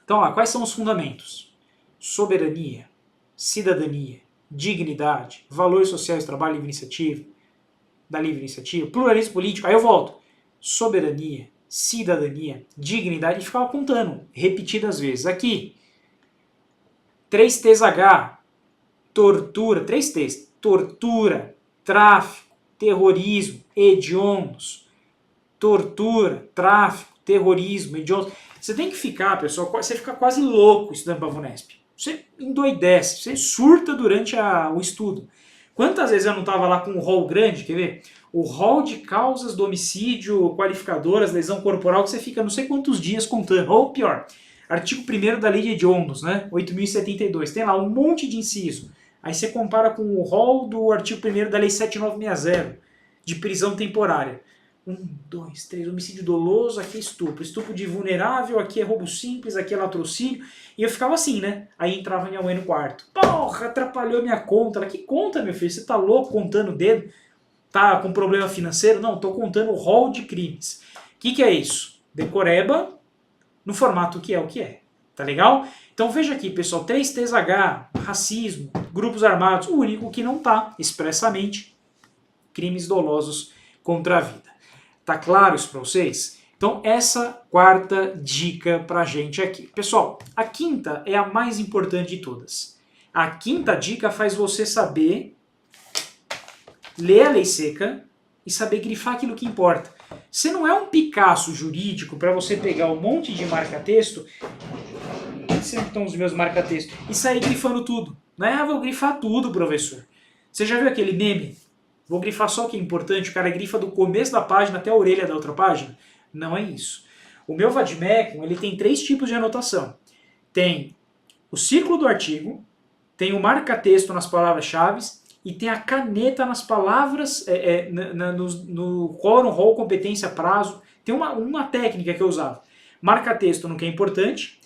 Então, ó, quais são os fundamentos? Soberania, cidadania, dignidade, valores sociais do trabalho, da livre iniciativa, pluralismo político. Aí eu volto. Soberania, cidadania, dignidade, e ficava contando repetidas vezes. Aqui, 3TH, tortura, 3Ts, tortura, tráfico, terrorismo, hediondos, tortura, tráfico, terrorismo, hediondos. Você tem que ficar, pessoal, você fica quase louco estudando para a VUNESP. Você endoidece, você surta durante o estudo. Quantas vezes eu não estava lá com um rol grande, quer ver? O rol de causas do homicídio, qualificadoras, lesão corporal, que você fica não sei quantos dias contando. Ou pior, artigo 1º da Lei de Hediondos, né? 8.072. Tem lá um monte de inciso. Aí você compara com o rol do artigo 1º da Lei 7960, de prisão temporária. 1, 2, 3, homicídio doloso, aqui é estupro. Estupro de vulnerável, aqui é roubo simples, aqui é latrocínio. E eu ficava assim, né? Aí entrava minha mãe no quarto. Porra, atrapalhou minha conta. Ela, que conta, meu filho? Você tá louco contando o dedo? Tá com problema financeiro? Não, tô contando o rol de crimes. O que é isso? Decoreba no formato que é o que é. Tá legal? Então veja aqui, pessoal. 3TSH, racismo, grupos armados. O único que não tá expressamente, crimes dolosos contra a vida. Tá claro isso para vocês? Então essa quarta dica pra gente aqui. Pessoal, a quinta é a mais importante de todas. A quinta dica faz você saber ler a lei seca e saber grifar aquilo que importa. Você não é um Picasso jurídico para você pegar um monte de marca-texto, sempre estão os meus marca-texto, e sair grifando tudo. Não é, vou grifar tudo, professor. Você já viu aquele meme? Vou grifar só o que é importante, o cara grifa do começo da página até a orelha da outra página? Não é isso. O meu Vademecum, ele tem 3 tipos de anotação. Tem o círculo do artigo, tem o marca-texto nas palavras-chave e tem a caneta nas palavras, no quórum, rol, competência, prazo. Tem uma técnica que eu usava. Marca-texto no que é importante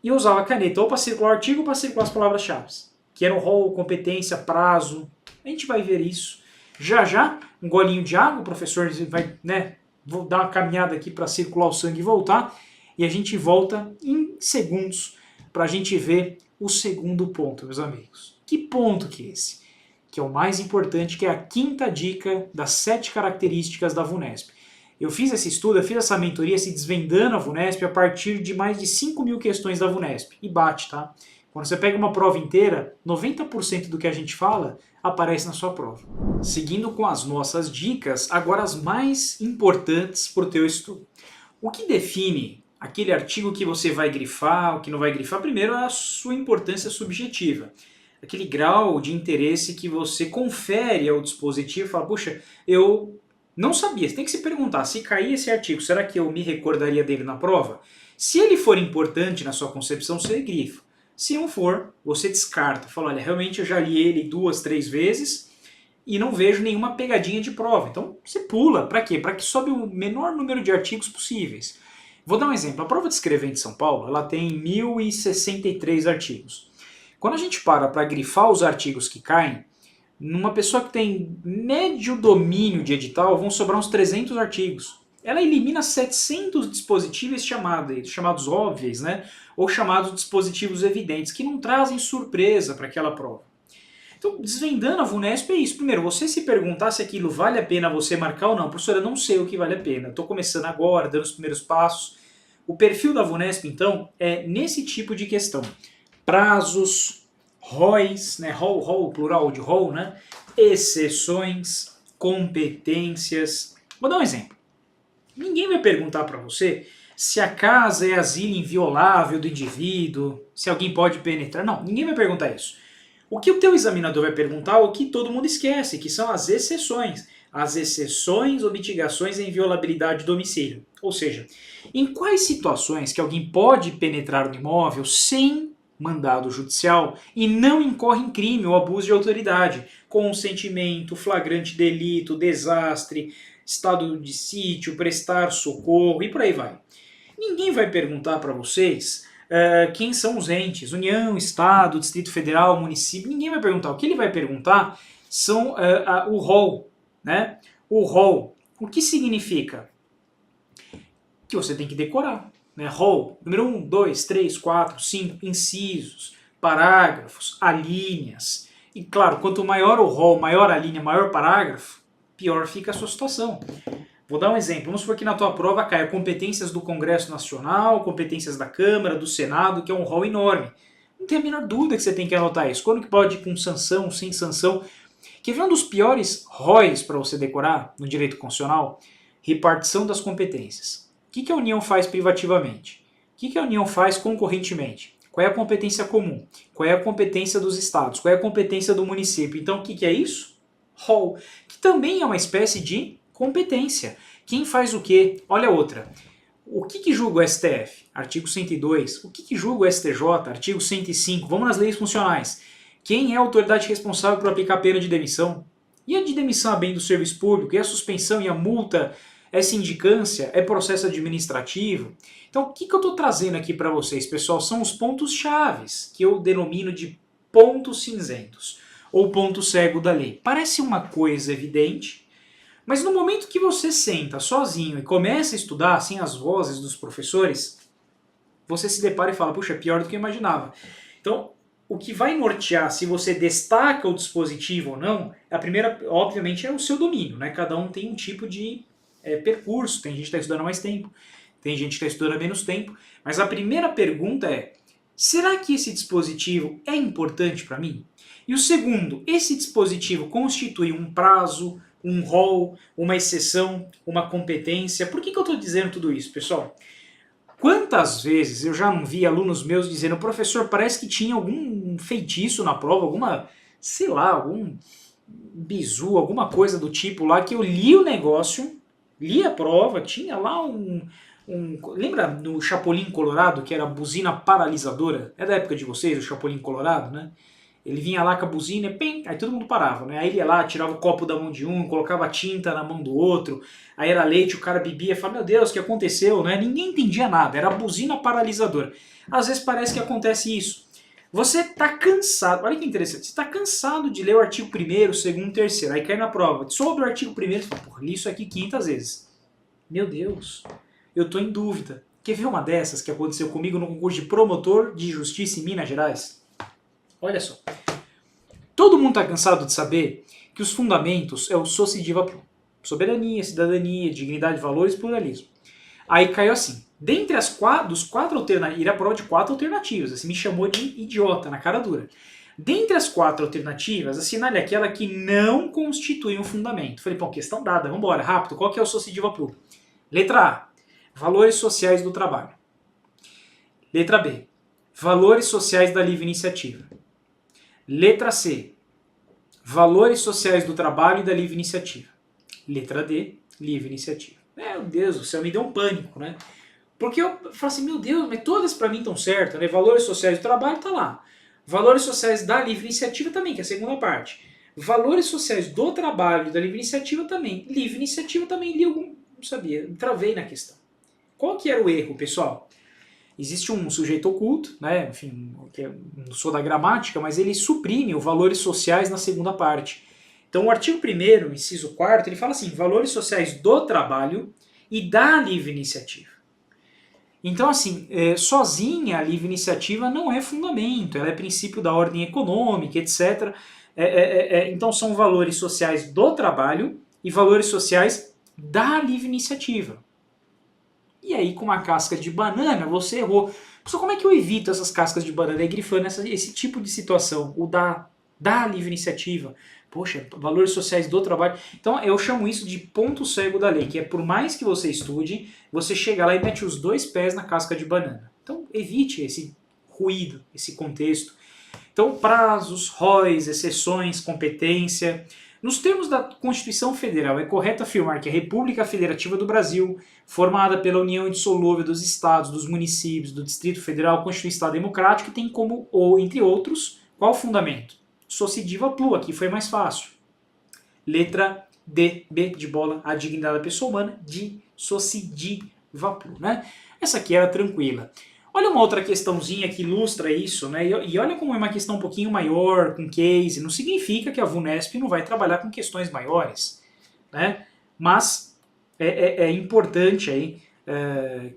e eu usava a caneta ou para circular o artigo ou para circular as palavras-chave. Que era o rol, competência, prazo. A gente vai ver isso. Já, um golinho de água, o professor vai, né, vou dar uma caminhada aqui para circular o sangue e voltar, e a gente volta em segundos para a gente ver o segundo ponto, meus amigos. Que ponto que é esse? Que é o mais importante, que é a quinta dica das 7 características da VUNESP. Eu fiz esse estudo, eu fiz essa mentoria se desvendando a VUNESP a partir de mais de 5.000 questões da VUNESP. E bate, tá? Quando você pega uma prova inteira, 90% do que a gente fala aparece na sua prova. Seguindo com as nossas dicas, agora as mais importantes para o teu estudo. O que define aquele artigo que você vai grifar, o que não vai grifar, primeiro é a sua importância subjetiva. Aquele grau de interesse que você confere ao dispositivo e fala, puxa, eu não sabia. Você tem que se perguntar, se cair esse artigo, será que eu me recordaria dele na prova? Se ele for importante na sua concepção, você grifa. Se não for, você descarta. Fala, olha, realmente eu já li ele 2, 3 vezes e não vejo nenhuma pegadinha de prova. Então você pula. Para quê? Para que sobe o menor número de artigos possíveis. Vou dar um exemplo. A prova de escrever em São Paulo, ela tem 1.063 artigos. Quando a gente para grifar os artigos que caem, numa pessoa que tem médio domínio de edital, vão sobrar uns 300 artigos. Ela elimina 700 dispositivos chamados óbvios, né? Ou chamados dispositivos evidentes, que não trazem surpresa para aquela prova. Então, desvendando a VUNESP é isso. Primeiro, você se perguntar se aquilo vale a pena você marcar ou não. Professora, eu não sei o que vale a pena. Estou começando agora, dando os primeiros passos. O perfil da VUNESP, então, é nesse tipo de questão. Prazos, ROIs, né? ROL, plural de ROL, né? Exceções, competências. Vou dar um exemplo. Ninguém vai perguntar para você se a casa é asilo inviolável do indivíduo, se alguém pode penetrar. Não, ninguém vai perguntar isso. O que o teu examinador vai perguntar é o que todo mundo esquece, que são as exceções. As exceções ou mitigações à inviolabilidade do domicílio. Ou seja, em quais situações que alguém pode penetrar no imóvel sem mandado judicial e não incorre em crime ou abuso de autoridade, consentimento, flagrante delito, desastre, estado de sítio, prestar socorro e por aí vai. Ninguém vai perguntar para vocês quem são os entes, União, Estado, Distrito Federal, município, ninguém vai perguntar. O que ele vai perguntar são o rol, né? O rol, o que significa? Que você tem que decorar. Né? Rol, número 1, 2, 3, 4, 5, incisos, parágrafos, alíneas. E claro, quanto maior o rol, maior a linha, maior o parágrafo, pior fica a sua situação. Vou dar um exemplo. Vamos supor que na tua prova caia competências do Congresso Nacional, competências da Câmara, do Senado, que é um rol enorme. Não tem a menor dúvida que você tem que anotar isso. Quando que pode ir com sanção, sem sanção? Quer ver um dos piores ROIs para você decorar no direito constitucional? Repartição das competências. O que a União faz privativamente? O que a União faz concorrentemente? Qual é a competência comum? Qual é a competência dos estados? Qual é a competência do município? Então o que é isso? Rol, que também é uma espécie de competência. Quem faz o quê? Olha outra. O que julga o STF? Artigo 102. O que julga o STJ? Artigo 105. Vamos nas leis funcionais. Quem é a autoridade responsável por aplicar a pena de demissão? E a de demissão a bem do serviço público? E a suspensão e a multa? É sindicância? É processo administrativo? Então, o que eu estou trazendo aqui para vocês, pessoal? São os pontos chaves, que eu denomino de pontos cinzentos, ou ponto cego da lei. Parece uma coisa evidente, mas no momento que você senta sozinho e começa a estudar, sem as vozes dos professores, você se depara e fala, puxa, é pior do que eu imaginava. Então, o que vai nortear se você destaca o dispositivo ou não, a primeira, obviamente, é o seu domínio, né? Cada um tem um tipo de percurso, tem gente que está estudando há mais tempo, tem gente que está estudando há menos tempo, mas a primeira pergunta é, será que esse dispositivo é importante para mim? E o segundo, esse dispositivo constitui um prazo, um rol, uma exceção, uma competência? Por que eu estou dizendo tudo isso, pessoal? Quantas vezes eu já não vi alunos meus dizendo, professor, parece que tinha algum feitiço na prova, alguma, sei lá, algum bizu, alguma coisa do tipo lá, que eu li o negócio, li a prova, tinha lá lembra no Chapolin Colorado, que era a buzina paralisadora? É da época de vocês, o Chapolin Colorado, né? Ele vinha lá com a buzina, pim, aí todo mundo parava, né? Aí ele ia lá, tirava o copo da mão de um, colocava tinta na mão do outro, aí era leite, o cara bebia, falava, meu Deus, o que aconteceu, né? Ninguém entendia nada, era a buzina paralisadora. Às vezes parece que acontece isso. Você tá cansado, olha que interessante, você tá cansado de ler o artigo 1º, 2º, 3º, aí cai na prova, sobre o artigo 1º, você fala, porra, li isso aqui 500 vezes. Meu Deus, eu tô em dúvida. Quer ver uma dessas que aconteceu comigo no concurso de promotor de justiça em Minas Gerais? Olha só, todo mundo está cansado de saber que os fundamentos é o Socidiva Pro. Soberania, cidadania, dignidade, valores, pluralismo. Aí caiu assim. Dentre dos 4 alternativas, ir à prova de 4 alternativas. Você me chamou de idiota, na cara dura. Dentre as 4 alternativas, assinale aquela que não constitui um fundamento. Falei, pô, questão dada, vamos embora, rápido. Qual que é o sociediva plu? Letra A, valores sociais do trabalho. Letra B, valores sociais da livre iniciativa. Letra C, valores sociais do trabalho e da livre iniciativa. Letra D, livre iniciativa. Meu Deus do céu, me deu um pânico, né? Porque eu falo assim, meu Deus, mas todas para mim estão certas, né? Valores sociais do trabalho tá lá. Valores sociais da livre iniciativa também, que é a segunda parte. Valores sociais do trabalho e da livre iniciativa também. Livre iniciativa também li algum, não sabia, travei na questão. Qual que era o erro, pessoal? Existe um sujeito oculto, né? Enfim, que eu não sou da gramática, mas ele suprime os valores sociais na segunda parte. Então, o artigo 1º, inciso 4º, ele fala assim, valores sociais do trabalho e da livre iniciativa. Então, assim, sozinha a livre iniciativa não é fundamento, ela é princípio da ordem econômica, etc. Então, são valores sociais do trabalho e valores sociais da livre iniciativa. E aí, com uma casca de banana, você errou. Pessoal, como é que eu evito essas cascas de banana? Grifando esse tipo de situação, o da livre iniciativa. Poxa, valores sociais do trabalho. Então eu chamo isso de ponto cego da lei, que é por mais que você estude, você chega lá e mete os 2 pés na casca de banana. Então evite esse ruído, esse contexto. Então prazos, ROIs, exceções, competência. Nos termos da Constituição Federal, é correto afirmar que a República Federativa do Brasil, formada pela união indissolúvel dos estados, dos municípios, do Distrito Federal, constitui um Estado democrático e tem como, ou entre outros, qual o fundamento? Sociediva plu, aqui foi mais fácil. Letra D, B de bola, a dignidade da pessoa humana, de sociediva plu, né? Essa aqui era tranquila. Olha uma outra questãozinha que ilustra isso, né? E olha como é uma questão um pouquinho maior, com case. Não significa que a VUNESP não vai trabalhar com questões maiores, né? Mas é importante aí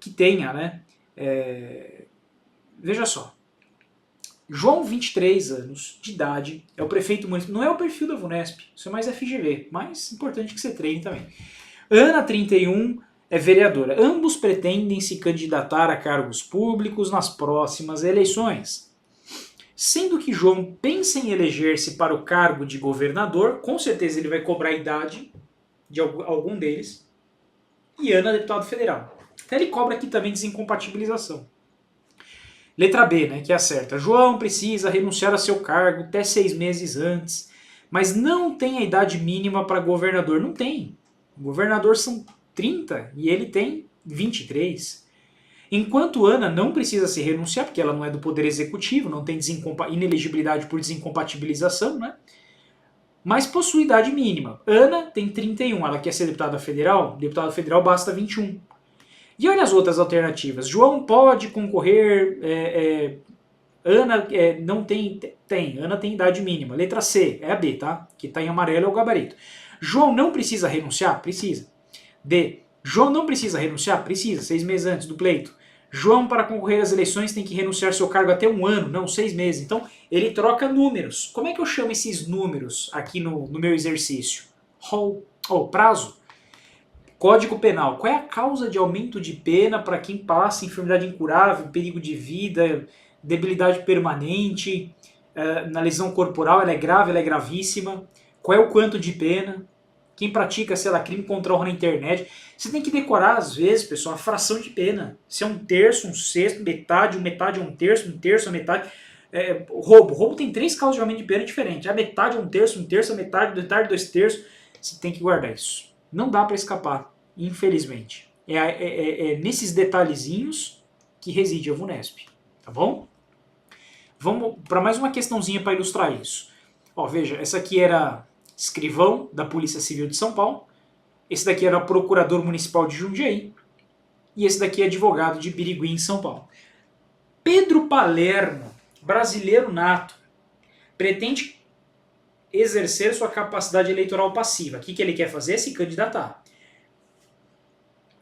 que tenha, né? Veja só. João, 23 anos de idade, é o prefeito municipal. Não é o perfil da VUNESP, isso é mais FGV, mas importante que você treine também. Ana, 31, é vereadora. Ambos pretendem se candidatar a cargos públicos nas próximas eleições. Sendo que João pensa em eleger-se para o cargo de governador, com certeza ele vai cobrar a idade de algum deles, e Ana, deputado federal. Então ele cobra aqui também desincompatibilização. Letra B, né, que é a certa. João precisa renunciar a seu cargo até 6 meses antes, mas não tem a idade mínima para governador. Não tem. O governador são 30 e ele tem 23. Enquanto Ana não precisa se renunciar, porque ela não é do Poder Executivo, não tem inelegibilidade por desincompatibilização, né? Mas possui idade mínima. Ana tem 31, ela quer ser deputada federal? Deputado federal basta 21. E olha as outras alternativas. João pode concorrer, Ana não tem, Ana tem idade mínima. Letra C, é a B, tá? Que está em amarelo é o gabarito. João não precisa renunciar? Precisa. D, João não precisa renunciar? Precisa, 6 meses antes do pleito. João, para concorrer às eleições, tem que renunciar seu cargo até 1 ano, não 6 meses. Então, ele troca números. Como é que eu chamo esses números aqui no meu exercício? Prazo. Código Penal. Qual é a causa de aumento de pena para quem passa enfermidade incurável, perigo de vida, debilidade permanente, na lesão corporal, ela é grave, ela é gravíssima? Qual é o quanto de pena? Quem pratica, sei lá, crime contra a honra na internet. Você tem que decorar, às vezes, pessoal, a fração de pena. Se é 1/3, 1/6, metade é 1/3 é metade. Roubo tem 3 causas de aumento de pena diferentes. A metade é 1/3, a metade 2/3. Você tem que guardar isso. Não dá para escapar, infelizmente. É nesses detalhezinhos que reside a VUNESP, tá bom? Vamos para mais uma questãozinha para ilustrar isso. Ó, veja, essa aqui era escrivão da Polícia Civil de São Paulo, esse daqui era procurador municipal de Jundiaí, e esse daqui é advogado de Birigui, em São Paulo. Pedro Palermo, brasileiro nato, pretende exercer sua capacidade eleitoral passiva. O que ele quer fazer? Se candidatar.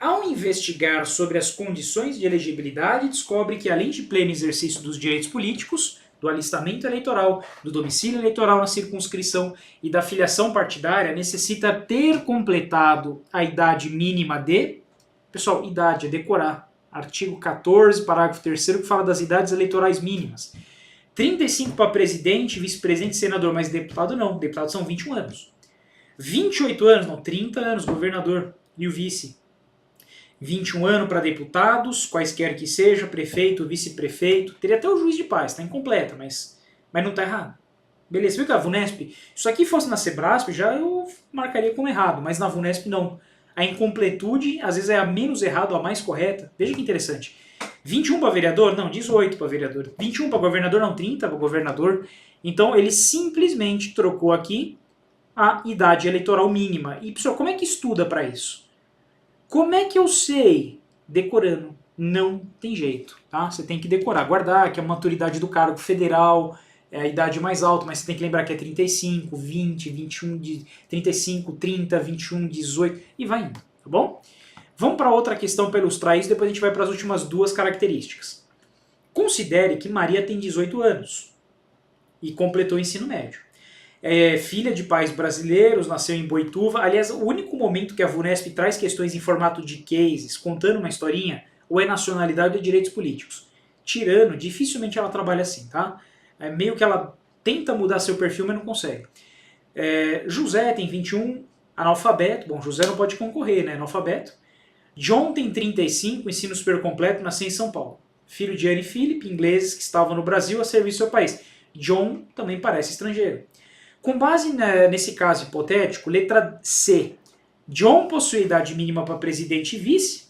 Ao investigar sobre as condições de elegibilidade, descobre que, além de pleno exercício dos direitos políticos, do alistamento eleitoral, do domicílio eleitoral na circunscrição e da filiação partidária necessita ter completado a idade mínima de... Pessoal, idade é decorar. Artigo 14, parágrafo 3º, que fala das idades eleitorais mínimas. 35 para presidente, vice-presidente, senador, mas deputado não. Deputado são 21 anos. 28 anos, não, 30 anos, governador e o vice. 21 anos para deputados, quaisquer que seja, prefeito, vice-prefeito. Teria até o juiz de paz, está incompleta, mas não está errado. Beleza, viu que a VUNESP, se isso aqui fosse na Sebrasp, já eu marcaria como errado, mas na VUNESP não. A incompletude, às vezes, é a menos errada, a mais correta. Veja que interessante. 21 para vereador? Não, 18 para vereador. 21 para governador? Não, 30 para governador. Então, ele simplesmente trocou aqui a idade eleitoral mínima. E, pessoal, como é que estuda para isso? Como é que eu sei? Decorando. Não tem jeito, tá? Você tem que decorar, guardar, que a maturidade do cargo federal é a idade mais alta, mas você tem que lembrar que é 35, 20, 21, 35, 30, 21, 18 e vai indo, tá bom? Vamos para outra questão para ilustrar isso, depois a gente vai para as últimas duas características. Considere que Maria tem 18 anos e completou o ensino médio. É filha de pais brasileiros, nasceu em Boituva. Aliás, o único momento que a VUNESP traz questões em formato de cases, contando uma historinha, ou é nacionalidade ou direitos políticos. Tirando, dificilmente ela trabalha assim, tá? É meio que ela tenta mudar seu perfil, mas não consegue. José tem 21, analfabeto. Bom, José não pode concorrer, né? Analfabeto. John tem 35, ensino super completo, nasceu em São Paulo. Filho de Anne e Philip, ingleses que estavam no Brasil a serviço do seu país. John também parece estrangeiro. Com base nesse caso hipotético, letra C. John possui idade mínima para presidente e vice,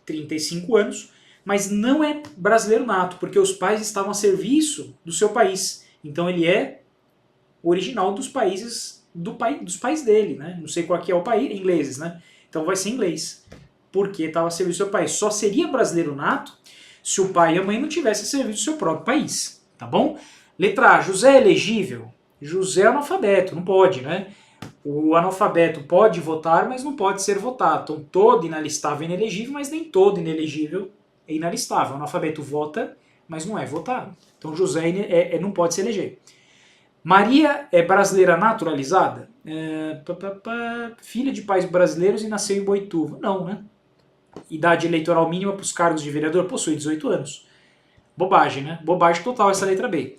35 anos, mas não é brasileiro nato, porque os pais estavam a serviço do seu país. Então ele é original dos países dos pais dele, né? Não sei qual que é o país, ingleses, né? Então vai ser inglês, porque estava a serviço do seu país. Só seria brasileiro nato se o pai e a mãe não tivessem a serviço do seu próprio país, tá bom? Letra A, José é elegível? José é analfabeto, não pode, né? O analfabeto pode votar, mas não pode ser votado. Então todo inalistável é inelegível, mas nem todo inelegível é inalistável. O analfabeto vota, mas não é votado. Então José não pode se eleger. Maria é brasileira naturalizada? Filha de pais brasileiros e nasceu em Boituva. Não, né? Idade eleitoral mínima para os cargos de vereador? Possui 18 anos. Bobagem, né? Bobagem total essa letra B.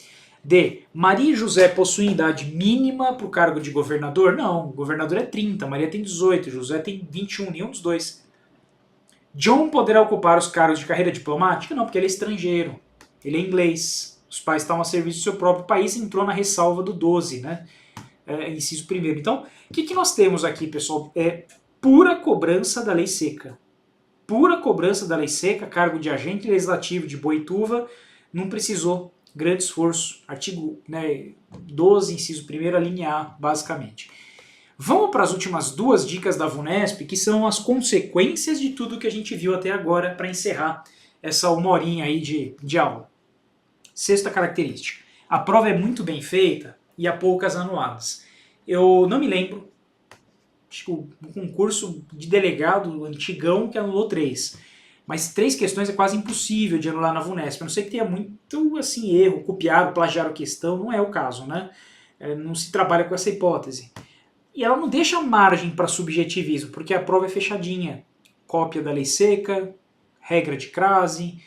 D. Maria e José possuem idade mínima para o cargo de governador? Não, o governador é 30, Maria tem 18, José tem 21, nenhum dos dois. John poderá ocupar os cargos de carreira diplomática? Não, porque ele é estrangeiro, ele é inglês. Os pais estavam a serviço do seu próprio país, entrou na ressalva do 12, né? Inciso primeiro. Então, o que nós temos aqui, pessoal? É pura cobrança da lei seca. Pura cobrança da lei seca, cargo de agente legislativo de Boituva, não precisou. Grande esforço. Artigo 12, inciso 1º, a linha A, basicamente. Vamos para as últimas duas dicas da VUNESP, que são as consequências de tudo que a gente viu até agora, para encerrar essa uma horinha aí de aula. Sexta característica. A prova é muito bem feita e há poucas anuladas. Eu não me lembro, acho que o concurso de delegado antigão que anulou 3. Mas 3 questões é quase impossível de anular na VUNESP. A não ser que tenha muito assim, erro, copiaram, plagiaram questão, não é o caso, né? Não se trabalha com essa hipótese. E ela não deixa margem para subjetivismo, porque a prova é fechadinha. Cópia da lei seca, regra de crase,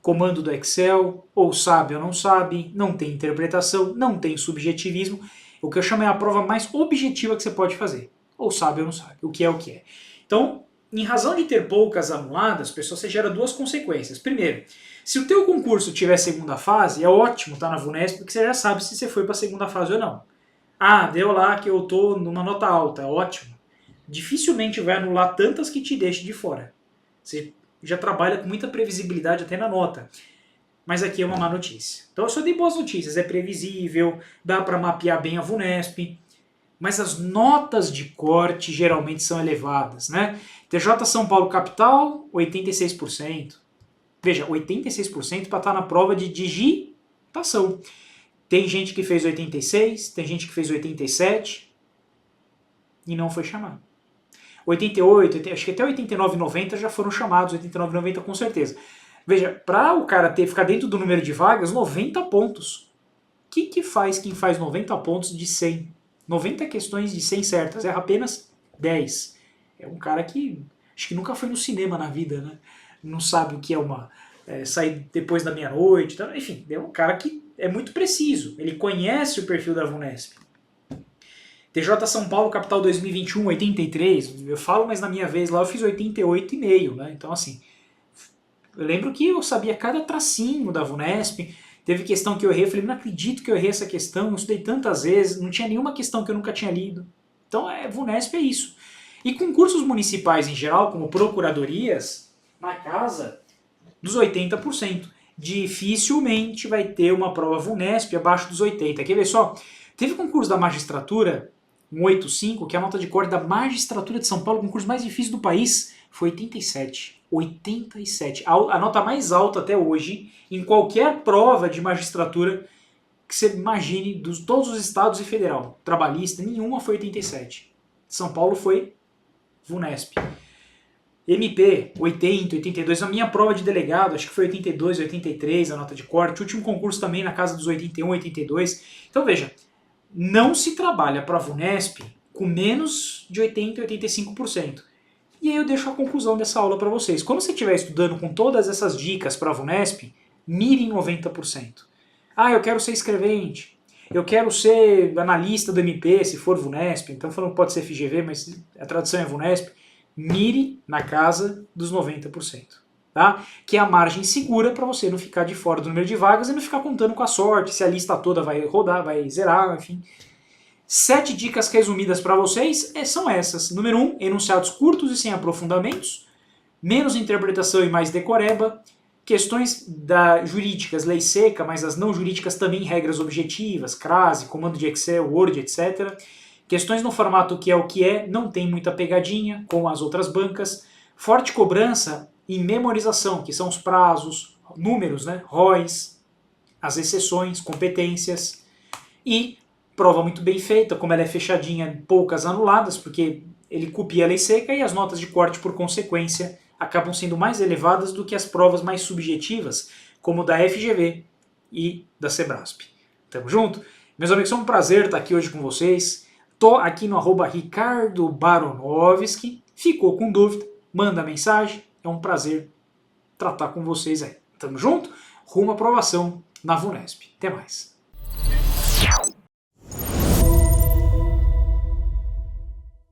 comando do Excel, ou sabe ou não sabe, não tem interpretação, não tem subjetivismo. O que eu chamo é a prova mais objetiva que você pode fazer. Ou sabe ou não sabe, o que é o que é. Então, em razão de ter poucas anuladas, pessoal, você gera duas consequências. Primeiro, se o teu concurso tiver segunda fase, é ótimo estar na VUNESP, porque você já sabe se você foi para a segunda fase ou não. Ah, deu lá que eu tô numa nota alta, ótimo. Dificilmente vai anular tantas que te deixe de fora. Você já trabalha com muita previsibilidade até na nota. Mas aqui é uma má notícia. Então eu só dei boas notícias, é previsível, dá para mapear bem a VUNESP, mas as notas de corte geralmente são elevadas, né? TJ São Paulo Capital, 86%. Veja, 86% para estar na prova de digitação. Tem gente que fez 86, tem gente que fez 87 e não foi chamado. 88, acho que até 89, 90 já foram chamados, 89, 90 com certeza. Veja, para o cara ficar dentro do número de vagas, 90 pontos. que faz quem faz 90 pontos de 100? 90 questões de 100 certas, erra apenas 10. É um cara que acho que nunca foi no cinema na vida, né? Não sabe o que é sair depois da meia-noite, tá? Enfim, é um cara que é muito preciso. Ele conhece o perfil da VUNESP. TJ São Paulo, capital 2021, 83. Eu falo, mas na minha vez lá eu fiz 88,5, né? Então, assim, eu lembro que eu sabia cada tracinho da VUNESP. Teve questão que eu errei, eu falei, não acredito que eu errei essa questão, eu estudei tantas vezes, não tinha nenhuma questão que eu nunca tinha lido. Então, VUNESP é isso. E concursos municipais em geral, como procuradorias, na casa dos 80%. Dificilmente vai ter uma prova VUNESP abaixo dos 80%. Quer ver só? Teve concurso da magistratura, um 85, que é a nota de corte da magistratura de São Paulo, o concurso mais difícil do país, foi 87. 87. A nota mais alta até hoje, em qualquer prova de magistratura que você imagine, de todos os estados e federal. Trabalhista, nenhuma foi 87. São Paulo foi VUNESP. MP, 80, 82. A minha prova de delegado, acho que foi 82, 83 a nota de corte. O último concurso também na casa dos 81, 82. Então veja, não se trabalha para a VUNESP com menos de 80, 85%. E aí eu deixo a conclusão dessa aula para vocês. Quando você estiver estudando com todas essas dicas para a VUNESP, mire em 90%. Ah, eu quero ser escrevente. Eu quero ser analista do MP, se for VUNESP. Então falando que pode ser FGV, mas a tradução é VUNESP. Mire na casa dos 90%. Tá? Que é a margem segura para você não ficar de fora do número de vagas e não ficar contando com a sorte, se a lista toda vai rodar, vai zerar, enfim. 7 dicas resumidas para vocês são essas. Número 1, enunciados curtos e sem aprofundamentos. Menos interpretação e mais decoreba. Questões jurídicas, lei seca, mas as não jurídicas também regras objetivas, crase, comando de Excel, Word, etc. Questões no formato o que é, não tem muita pegadinha, com as outras bancas. Forte cobrança e memorização, que são os prazos, números, né, ROIs, as exceções, competências. E prova muito bem feita, como ela é fechadinha, poucas anuladas, porque ele copia a lei seca e as notas de corte, por consequência, acabam sendo mais elevadas do que as provas mais subjetivas, como da FGV e da Sebrasp. Tamo junto? Meus amigos, é um prazer estar aqui hoje com vocês. Tô aqui no @Ricardo Baronovski. Ficou com dúvida? Manda mensagem. É um prazer tratar com vocês aí. Tamo junto? Rumo à aprovação na VUNESP. Até mais.